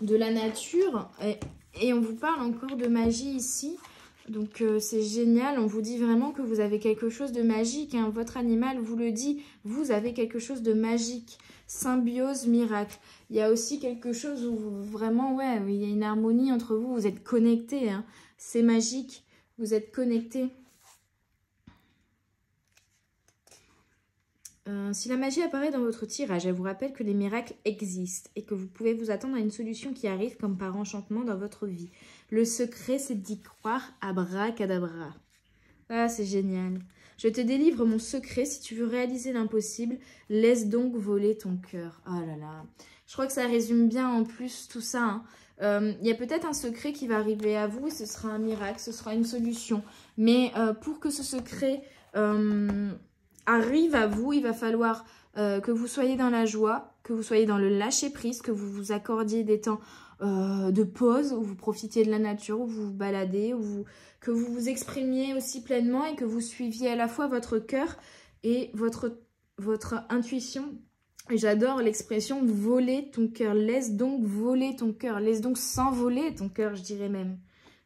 de la nature. Et on vous parle encore de magie ici. Donc c'est génial, on vous dit vraiment que vous avez quelque chose de magique, hein. Votre animal vous le dit, vous avez quelque chose de magique. Symbiose, miracle. Il y a aussi quelque chose où vraiment, ouais, il y a une harmonie entre vous, vous êtes connectés, hein. C'est magique, vous êtes connectés. Si la magie apparaît dans votre tirage, elle vous rappelle que les miracles existent et que vous pouvez vous attendre à une solution qui arrive comme par enchantement dans votre vie. Le secret, c'est d'y croire, abracadabra. Ah, c'est génial. Je te délivre mon secret si tu veux réaliser l'impossible. Laisse donc voler ton cœur. Oh là là. Je crois que ça résume bien en plus tout ça, hein. Il y a peut-être un secret qui va arriver à vous et ce sera un miracle, ce sera une solution. Mais pour que ce secret arrive à vous, il va falloir que vous soyez dans la joie, que vous soyez dans le lâcher-prise, que vous vous accordiez des temps de pause, où vous profitiez de la nature, où vous vous baladez, que vous vous exprimiez aussi pleinement et que vous suiviez à la fois votre cœur et votre intuition. J'adore l'expression « voler ton cœur ». Laisse donc voler ton cœur. Laisse donc s'envoler ton cœur, je dirais même.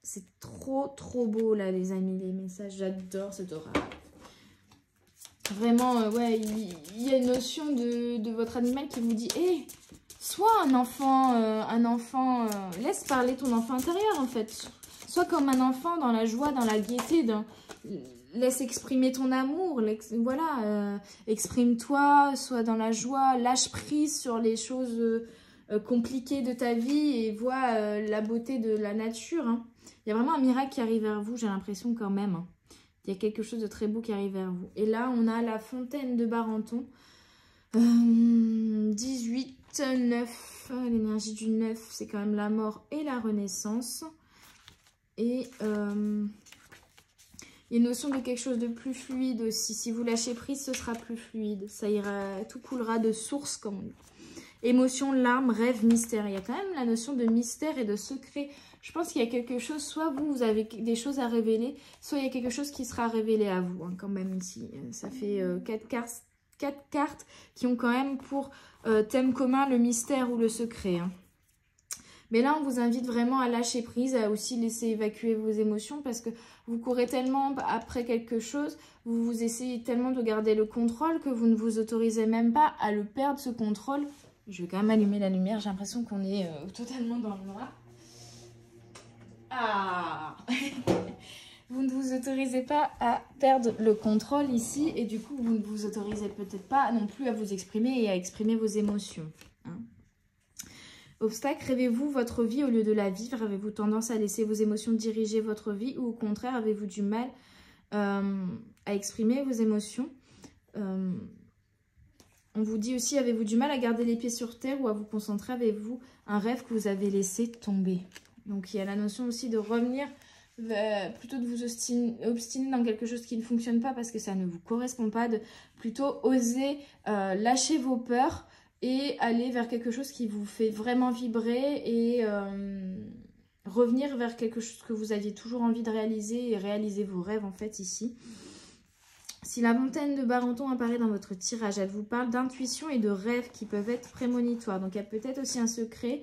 C'est trop, trop beau, là, les amis, les messages. J'adore cet oracle. Vraiment, ouais, il y a une notion de votre animal qui vous dit « Hé, sois un enfant, laisse parler ton enfant intérieur, en fait. Sois comme un enfant dans la joie, dans la gaieté, laisse exprimer ton amour, voilà, exprime-toi, sois dans la joie, lâche prise sur les choses compliquées de ta vie et vois la beauté de la nature, hein. Il y a vraiment un miracle qui arrive vers vous, j'ai l'impression quand même, hein. Il y a quelque chose de très beau qui arrive vers vous. Et là, on a la fontaine de Barenton. 18, 9. L'énergie du 9, c'est quand même la mort et la renaissance. Et il y a une notion de quelque chose de plus fluide aussi. Si vous lâchez prise, ce sera plus fluide. Ça ira, tout coulera de source, comme on dit. Émotion, larmes, rêve, mystère. Il y a quand même la notion de mystère et de secret. Je pense qu'il y a quelque chose, soit vous avez des choses à révéler, soit il y a quelque chose qui sera révélé à vous, hein, quand même ici. Ça fait 4 cartes qui ont quand même pour thème commun le mystère ou le secret, hein. Mais là, on vous invite vraiment à lâcher prise, à aussi laisser évacuer vos émotions parce que vous courez tellement après quelque chose, vous essayez tellement de garder le contrôle que vous ne vous autorisez même pas à le perdre, ce contrôle. Je vais quand même allumer la lumière, j'ai l'impression qu'on est totalement dans le noir. Ah Vous ne vous autorisez pas à perdre le contrôle ici et du coup, vous ne vous autorisez peut-être pas non plus à vous exprimer et à exprimer vos émotions, hein. Obstacle, rêvez-vous votre vie au lieu de la vivre? Avez-vous tendance à laisser vos émotions diriger votre vie ou au contraire, avez-vous du mal à exprimer vos émotions? On vous dit aussi, avez-vous du mal à garder les pieds sur terre ou à vous concentrer? Avez-vous un rêve que vous avez laissé tomber? Donc, il y a la notion aussi de revenir, plutôt de vous obstiner dans quelque chose qui ne fonctionne pas parce que ça ne vous correspond pas, de plutôt oser lâcher vos peurs et aller vers quelque chose qui vous fait vraiment vibrer et revenir vers quelque chose que vous aviez toujours envie de réaliser et réaliser vos rêves en fait ici. Si la montagne de Barenton apparaît dans votre tirage, elle vous parle d'intuition et de rêves qui peuvent être prémonitoires. Donc il y a peut-être aussi un secret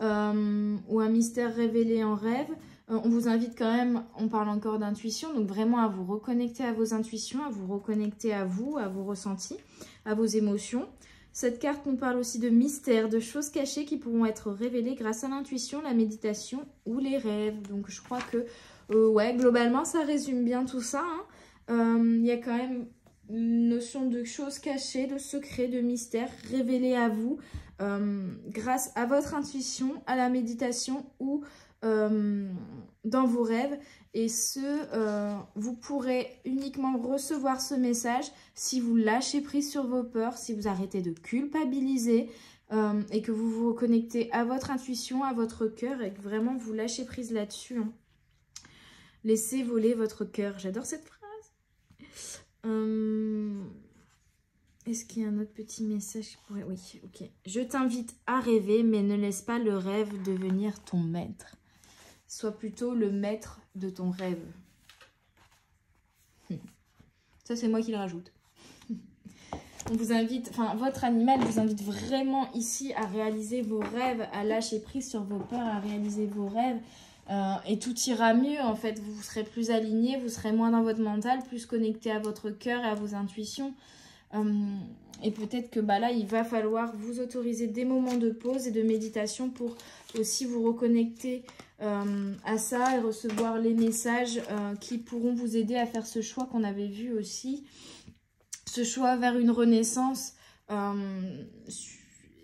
ou un mystère révélé en rêve. On vous invite quand même, on parle encore d'intuition, donc vraiment à vous reconnecter à vos intuitions, à vous reconnecter à vous, à vos ressentis, à vos émotions. Cette carte nous parle aussi de mystères, de choses cachées qui pourront être révélées grâce à l'intuition, la méditation ou les rêves. Donc je crois que, ouais, globalement, ça résume bien tout ça, hein. Il y a quand même une notion de choses cachées, de secrets, de mystères révélés à vous grâce à votre intuition, à la méditation ou dans vos rêves. Et vous pourrez uniquement recevoir ce message si vous lâchez prise sur vos peurs, si vous arrêtez de culpabiliser et que vous vous reconnectez à votre intuition, à votre cœur et que vraiment vous lâchez prise là-dessus, hein. Laissez voler votre cœur. J'adore cette phrase. Est-ce qu'il y a un autre petit message? Oui, ok. Je t'invite à rêver, mais ne laisse pas le rêve devenir ton maître. Sois plutôt le maître de ton rêve. Ça, c'est moi qui le rajoute. On vous invite, enfin votre animal vous invite vraiment ici à réaliser vos rêves, à lâcher prise sur vos peurs, à réaliser vos rêves. Et tout ira mieux en fait, vous serez plus aligné, vous serez moins dans votre mental, plus connecté à votre cœur et à vos intuitions. Et peut-être que là, il va falloir vous autoriser des moments de pause et de méditation pour aussi vous reconnecter à ça et recevoir les messages qui pourront vous aider à faire ce choix qu'on avait vu aussi. Ce choix vers une renaissance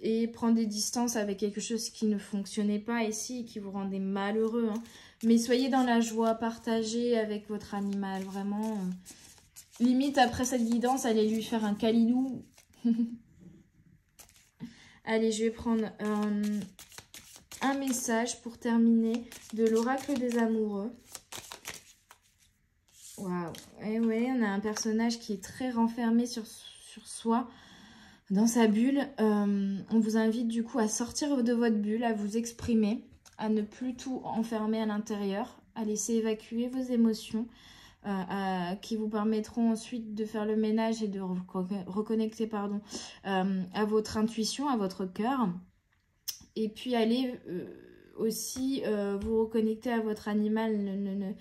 et prendre des distances avec quelque chose qui ne fonctionnait pas ici et qui vous rendait malheureux. Hein. Mais soyez dans la joie, partagez avec votre animal, vraiment. Limite, après cette guidance, allez lui faire un câlinou. Allez, je vais prendre un message pour terminer de l'oracle des amoureux. Waouh. Et ouais, on a un personnage qui est très renfermé sur soi, dans sa bulle. On vous invite du coup à sortir de votre bulle, à vous exprimer, à ne plus tout enfermer à l'intérieur, à laisser évacuer vos émotions, qui vous permettront ensuite de faire le ménage et de reconnecter à votre intuition, à votre cœur. Et puis allez aussi vous reconnecter à votre animal.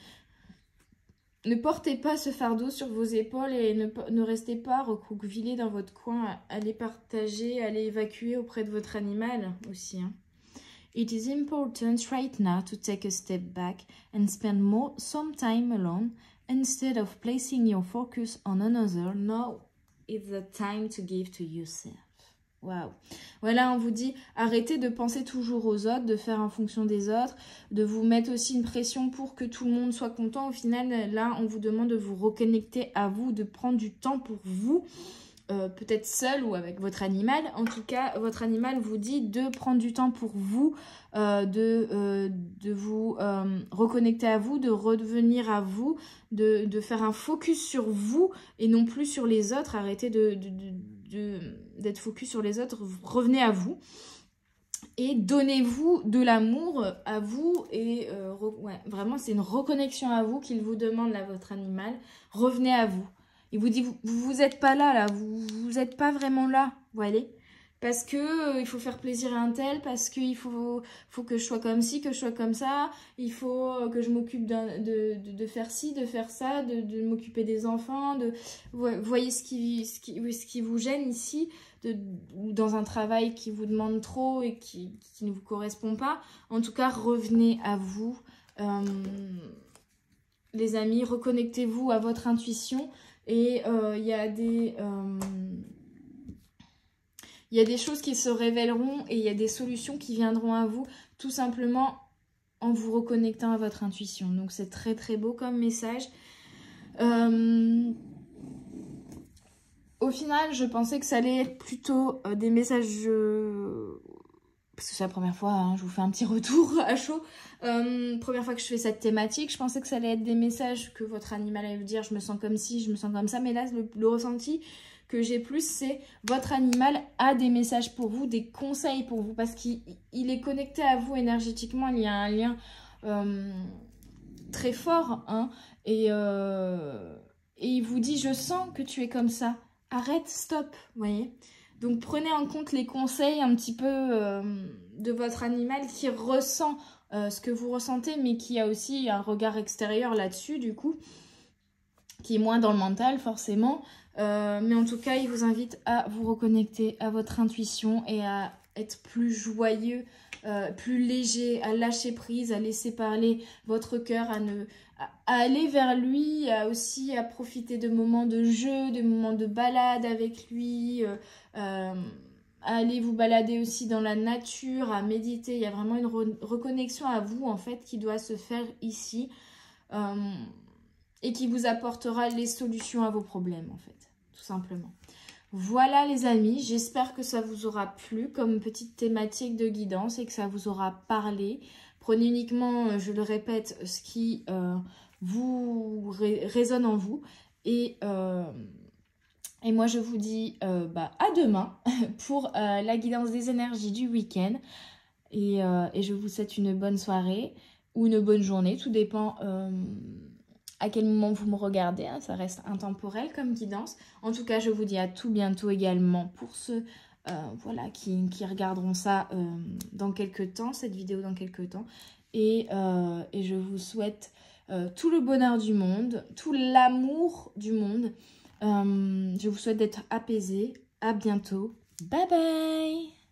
Ne portez pas ce fardeau sur vos épaules et ne restez pas recroquevillé dans votre coin. Allez partager, allez évacuer auprès de votre animal aussi. Hein. It is important right now to take a step back and spend some time alone instead of placing your focus on another. Now is the time to give to yourself. Waouh. Voilà, on vous dit, arrêtez de penser toujours aux autres, de faire en fonction des autres, de vous mettre aussi une pression pour que tout le monde soit content. Au final, là, on vous demande de vous reconnecter à vous, de prendre du temps pour vous, peut-être seul ou avec votre animal. En tout cas, votre animal vous dit de prendre du temps pour vous, de vous reconnecter à vous, de revenir à vous, de faire un focus sur vous et non plus sur les autres. Arrêtez d'être focus sur les autres, revenez à vous et donnez-vous de l'amour à vous et ouais, vraiment c'est une reconnexion à vous qu'il vous demande là, votre animal. Revenez à vous. Il vous dit vous êtes pas là, vous êtes pas vraiment là, vous voyez, parce que il faut faire plaisir à un tel, parce qu'il faut que je sois comme ci, que je sois comme ça, il faut que je m'occupe de faire ci, de faire ça, de m'occuper des enfants, vous voyez ce qui vous gêne ici, ou dans un travail qui vous demande trop et qui ne vous correspond pas. En tout cas, revenez à vous, les amis, reconnectez-vous à votre intuition. Et il y a des choses qui se révéleront et il y a des solutions qui viendront à vous tout simplement en vous reconnectant à votre intuition. Donc c'est très très beau comme message. Au final, je pensais que ça allait être plutôt des messages... parce que c'est la première fois, hein, je vous fais un petit retour à chaud. Première fois que je fais cette thématique, je pensais que ça allait être des messages que votre animal allait vous dire, je me sens comme ci, je me sens comme ça. Mais là, le ressenti que j'ai plus, c'est votre animal a des messages pour vous, des conseils pour vous. Parce qu'il est connecté à vous énergétiquement, il y a un lien très fort. Hein, et il vous dit, je sens que tu es comme ça. Arrête, stop, vous voyez. Donc prenez en compte les conseils un petit peu de votre animal qui ressent ce que vous ressentez, mais qui a aussi un regard extérieur là-dessus, du coup, qui est moins dans le mental forcément. Mais en tout cas, il vous invite à vous reconnecter à votre intuition et à être plus joyeux, plus léger, à lâcher prise, à laisser parler votre cœur, à aller vers lui, à profiter de moments de jeu, de moments de balade avec lui, à aller vous balader aussi dans la nature, à méditer. Il y a vraiment une reconnexion à vous en fait qui doit se faire ici et qui vous apportera les solutions à vos problèmes en fait, tout simplement. Voilà les amis, j'espère que ça vous aura plu comme petite thématique de guidance et que ça vous aura parlé. Prenez uniquement, je le répète, ce qui vous résonne en vous. Et moi je vous dis à demain pour la guidance des énergies du week-end. Et je vous souhaite une bonne soirée ou une bonne journée, tout dépend à quel moment vous me regardez, hein, ça reste intemporel comme guidance. En tout cas, je vous dis à tout bientôt également pour ceux voilà, qui regarderont ça dans quelques temps, cette vidéo dans quelques temps. Et je vous souhaite tout le bonheur du monde, tout l'amour du monde. Je vous souhaite d'être apaisé. À bientôt. Bye bye!